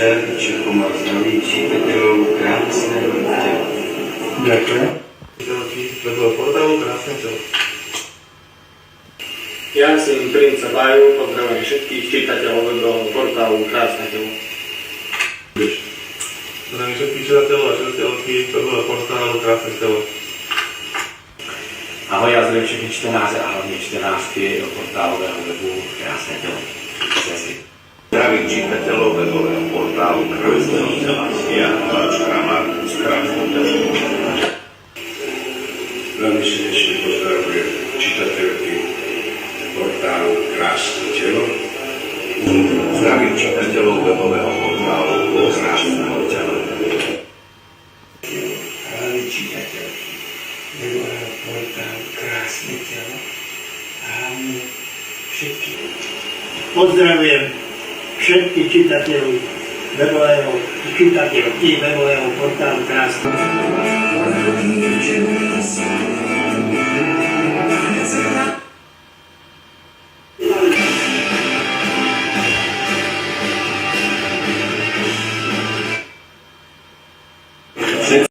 večer, Čechom a zdraví čitateľov krásneho tela. Ďakujem. Webového portálu Krásne telo. Ja som Princa Baju, pozdravujem všetkých čitateľov webového portálu Krásne telo. Zdravím všetkých čitateľov a čitateľky webového portálu Krásne telo. Ahoj, ja zdravím všetkých 14 a hlavne 14 portálového webu Krásne telo. Zdravím čitateľov webového portálu Krásneho tela. Ja, váš Kramar z Krásneho tela. Veľmi srdečne pozdravujem čitateľky portálu Krásne telo. Zdravím čitateľov webového portálu Krásneho tela. Hlavne čitateľky webového portálu Krásne telo. Hlavne všetky. Pozdravujem všetkých čitateľov webového portálu Krásne telo.